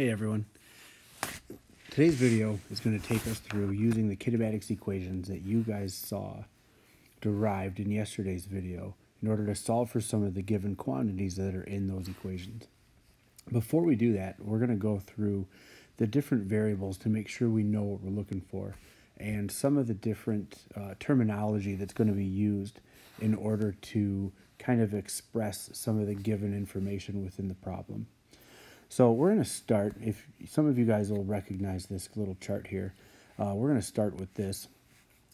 Hey everyone. Today's video is going to take us through using the kinematics equations that you guys saw derived in yesterday's video in order to solve for some of the given quantities that are in those equations. Before we do that, we're going to go through the different variables to make sure we know what we're looking for and some of the different terminology that's going to be used in order to kind of express some of the given information within the problem. So we're going to start, if some of you guys will recognize this little chart here, we're going to start with this,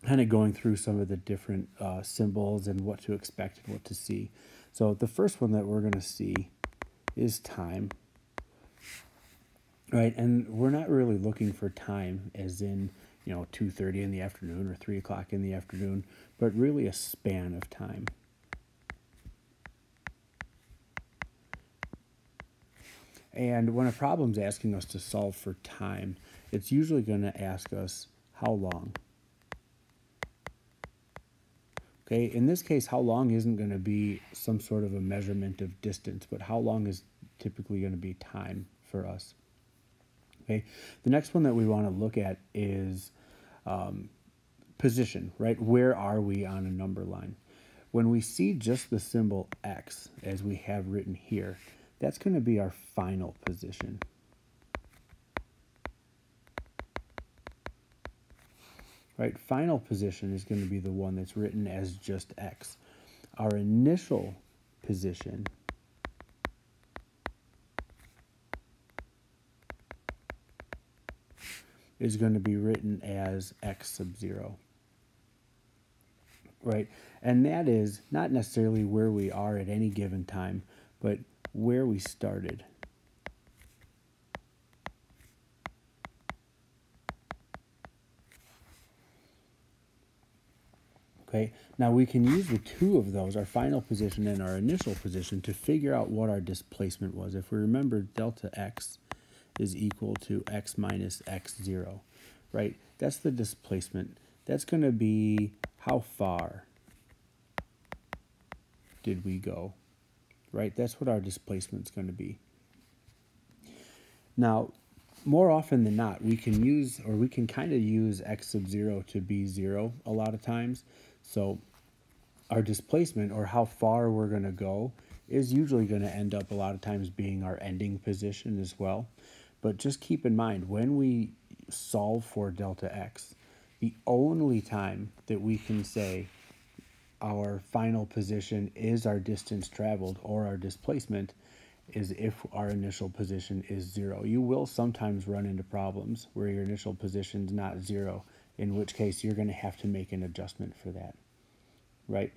kind of going through some of the different symbols and what to expect and what to see. So the first one that we're going to see is time, right? And we're not really looking for time as in, 2:30 in the afternoon or 3 o'clock in the afternoon, but really a span of time. And when a problem's asking us to solve for time, it's usually going to ask us how long. Okay, in this case, how long isn't going to be some sort of a measurement of distance, but how long is typically going to be time for us. Okay, the next one that we want to look at is position, right? Where are we on a number line? When we see just the symbol X, as we have written here, that's going to be our final position. Right, final position is going to be the one that's written as just X. Our initial position is going to be written as X sub 0. Right, and that is not necessarily where we are at any given time, but where we started. Okay, now we can use the two of those, our final position and our initial position, to figure out what our displacement was. If we remember, delta x is equal to x minus x0, right? That's the displacement. That's going to be how far did we go, right? That's what our displacement is going to be. Now, more often than not, we can use, or we can kind of use x sub 0 to be 0 a lot of times. So our displacement, or how far we're going to go, is usually going to end up a lot of times being our ending position as well. But just keep in mind, when we solve for delta x, the only time that we can say our final position is our distance traveled or our displacement is if our initial position is 0. You will sometimes run into problems where your initial position is not 0, in which case you're going to have to make an adjustment for that, right?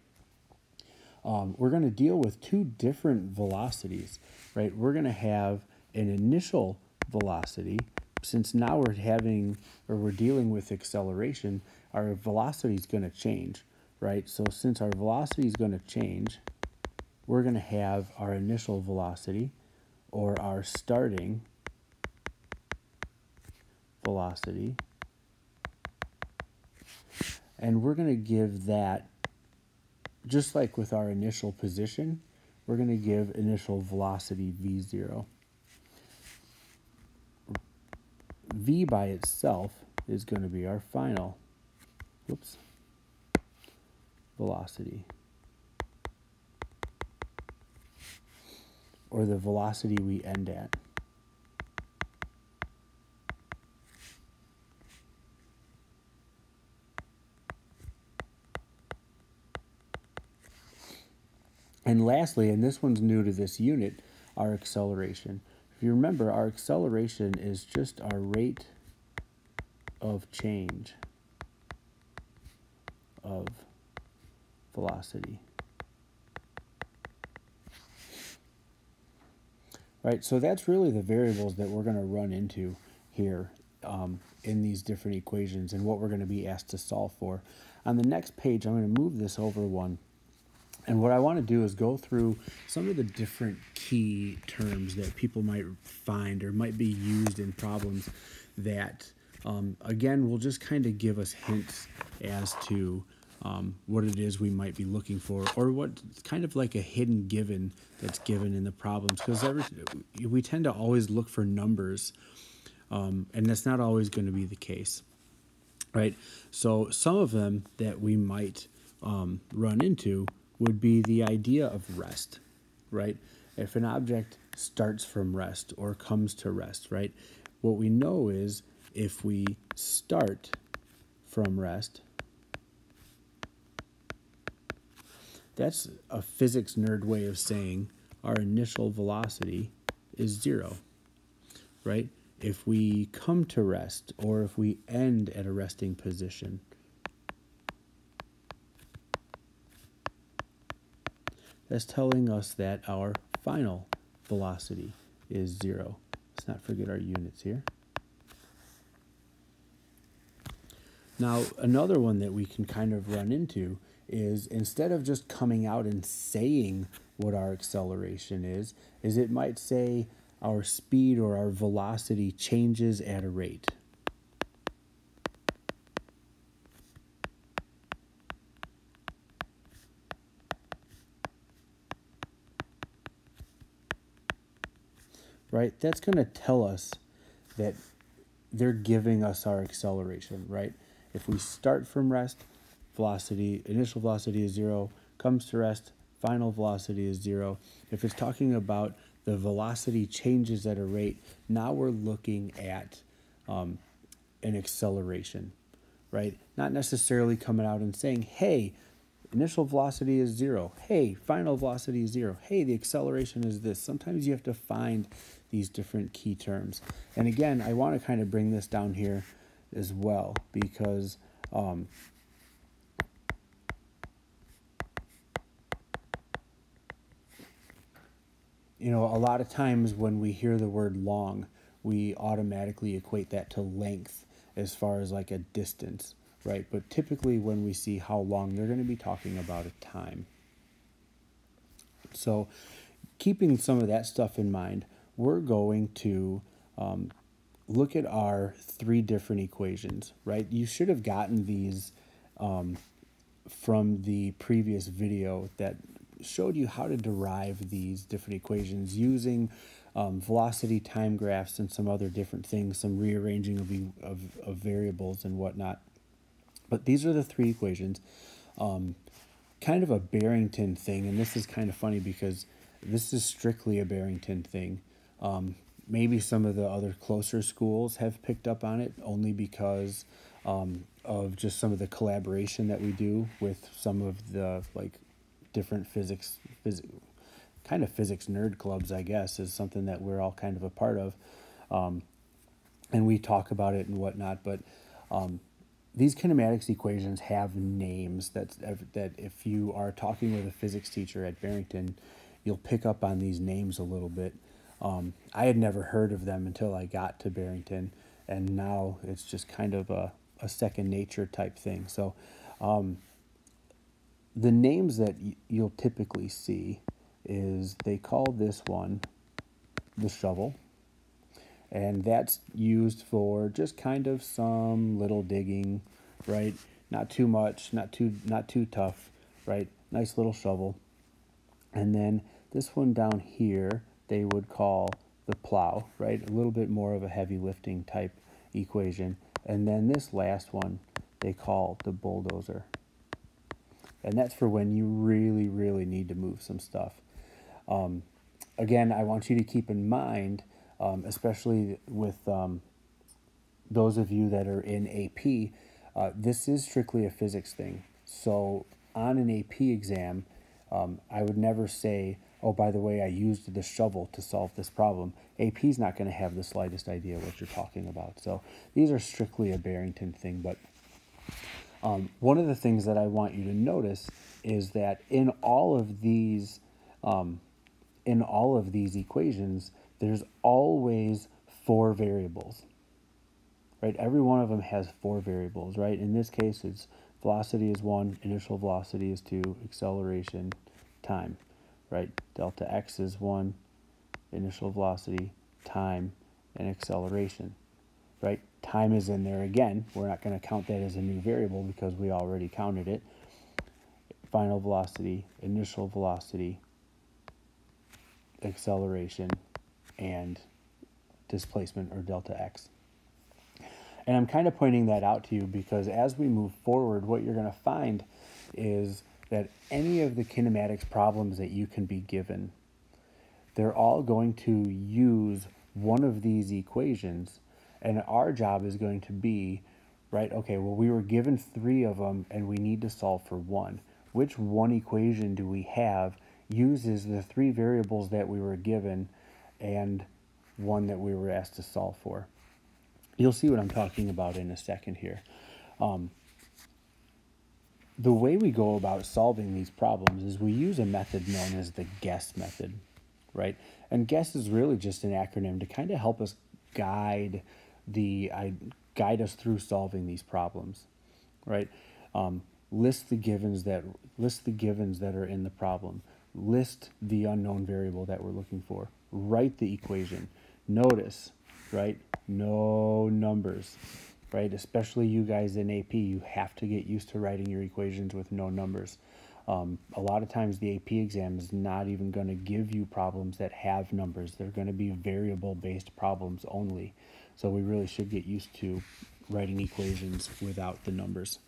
We're going to deal with two different velocities, right? We're going to have an initial velocity. Since now we're dealing with acceleration, our velocity is going to change, right? So since our velocity is going to change, we're going to have our initial velocity, or our starting velocity, and we're going to give that, just like with our initial position, we're going to give initial velocity v0. V by itself is going to be our final velocity, or the velocity we end at. And lastly, and this one's new to this unit, our acceleration. If you remember, our acceleration is just our rate of change of velocity. Right, so that's really the variables that we're going to run into here in these different equations and what we're going to be asked to solve for. On the next page, I'm going to move this over one. And what I want to do is go through some of the different key terms that people might find or might be used in problems that, again, will just kind of give us hints as to what it is we might be looking for, or what kind of like a hidden given that's given in the problems, because we tend to always look for numbers, and that's not always going to be the case, right? So some of them that we might run into would be the idea of rest, right? If an object starts from rest or comes to rest, right? What we know is if we start from rest, that's a physics nerd way of saying our initial velocity is 0, right? If we come to rest or if we end at a resting position, that's telling us that our final velocity is 0. Let's not forget our units here. Now, another one that we can kind of run into is, instead of just coming out and saying what our acceleration is it might say our speed or our velocity changes at a rate. Right? That's going to tell us that they're giving us our acceleration, right? If we start from rest, initial velocity is 0, comes to rest, final velocity is 0. If it's talking about the velocity changes at a rate, now we're looking at an acceleration, right? Not necessarily coming out and saying, hey, initial velocity is 0. Hey, final velocity is 0. Hey, the acceleration is this. Sometimes you have to find these different key terms. And again, I want to kind of bring this down here as well, because a lot of times when we hear the word long, we automatically equate that to length as far as like a distance, right? But typically when we see how long, they're going to be talking about a time. So keeping some of that stuff in mind, we're going to look at our 3 different equations, right? You should have gotten these from the previous video that showed you how to derive these different equations using velocity time graphs and some other different things, some rearranging of variables and whatnot. But these are the 3 equations. Kind of a Barrington thing, and this is kind of funny because this is strictly a Barrington thing. Maybe some of the other closer schools have picked up on it only because of just some of the collaboration that we do with some of the different physics nerd clubs, I guess, is something that we're all kind of a part of. And we talk about it and whatnot, but these kinematics equations have names that if you are talking with a physics teacher at Barrington, you'll pick up on these names a little bit. I had never heard of them until I got to Barrington, and now it's just kind of a second nature type thing. So the names that you'll typically see is, they call this one the shovel, and that's used for just kind of some little digging, right? Not too much, not too tough, right? Nice little shovel. And then this one down here, they would call the plow, right? A little bit more of a heavy lifting type equation. And then this last one, they call the bulldozer. And that's for when you really, really need to move some stuff. Again, I want you to keep in mind, especially with those of you that are in AP, this is strictly a physics thing. So on an AP exam, I would never say, oh, by the way, I used the shovel to solve this problem. AP's not going to have the slightest idea what you're talking about. So these are strictly a Barrington thing. But one of the things that I want you to notice is that in all of these equations, there's always 4 variables, right? Every one of them has 4 variables, right? In this case, it's velocity is 1, initial velocity is 2, acceleration, time, right? Delta x is 1, initial velocity, time, and acceleration, right? Time is in there again. We're not going to count that as a new variable because we already counted it. final velocity, initial velocity, acceleration, and displacement or delta x. And I'm kind of pointing that out to you because as we move forward, what you're going to find is that any of the kinematics problems that you can be given, they're all going to use one of these equations, and our job is going to be, right, okay, well, we were given 3 of them and we need to solve for 1. Which one equation do we have uses the 3 variables that we were given and one that we were asked to solve for? You'll see what I'm talking about in a second here. The way we go about solving these problems is we use a method known as the GUESS method, right? And GUESS is really just an acronym to kind of help us guide us through solving these problems, right? List the givens that are in the problem. List the unknown variable that we're looking for. Write the equation. Notice, right? No numbers, right? Especially you guys in AP, you have to get used to writing your equations with no numbers. A lot of times the AP exam is not even going to give you problems that have numbers. They're going to be variable-based problems only. So we really should get used to writing equations without the numbers.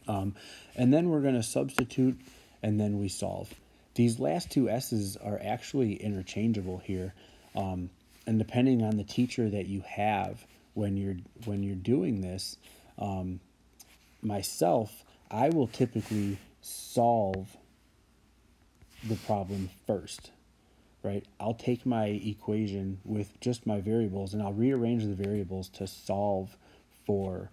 And then we're going to substitute, and then we solve. These last 2 S's are actually interchangeable here. And depending on the teacher that you have when you're doing this, myself, I will typically solve the problem first, right? I'll take my equation with just my variables and I'll rearrange the variables to solve for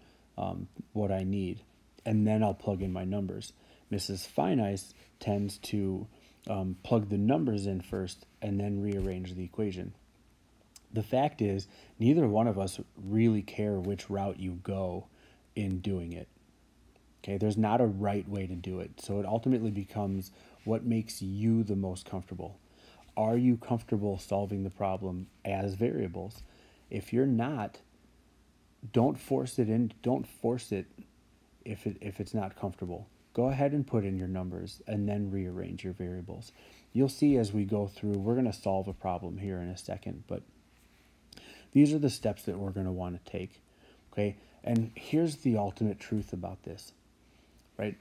what I need. And then I'll plug in my numbers. Mrs. Fine-Ice tends to plug the numbers in first and then rearrange the equation. The fact is, neither one of us really care which route you go in doing it. Okay, there's not a right way to do it. So it ultimately becomes what makes you the most comfortable. Are you comfortable solving the problem as variables? If you're not, don't force it in. Don't force it if it's not comfortable. Go ahead and put in your numbers and then rearrange your variables. You'll see as we go through, we're going to solve a problem here in a second, but these are the steps that we're going to want to take. Okay, and here's the ultimate truth about this, right?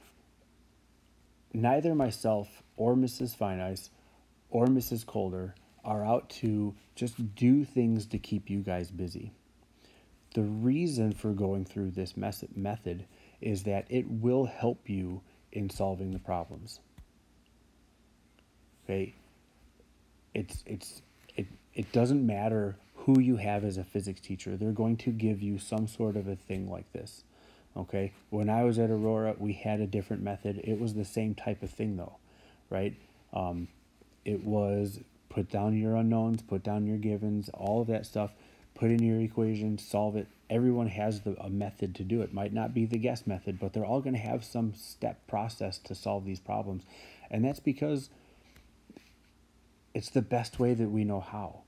Neither myself or Mrs. Fine-Ice or Mrs. Calder are out to just do things to keep you guys busy. The reason for going through this method is that it will help you in solving the problems. Okay? It doesn't matter who you have as a physics teacher. They're going to give you some sort of a thing like this. Okay? When I was at Aurora, we had a different method. It was the same type of thing though, right? It was put down your unknowns, put down your givens, all of that stuff, put in your equation, solve it. Everyone has a method to do it. Might not be the GUESS method, but they're all going to have some step process to solve these problems. And that's because it's the best way that we know how,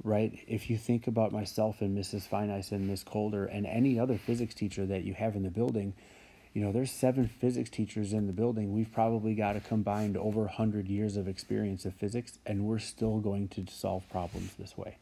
right? If you think about myself and Mrs. Fine-Ice and Miss Calder and any other physics teacher that you have in the building, you know, there's 7 physics teachers in the building. We've probably got a combined over 100 years of experience of physics, and we're still going to solve problems this way.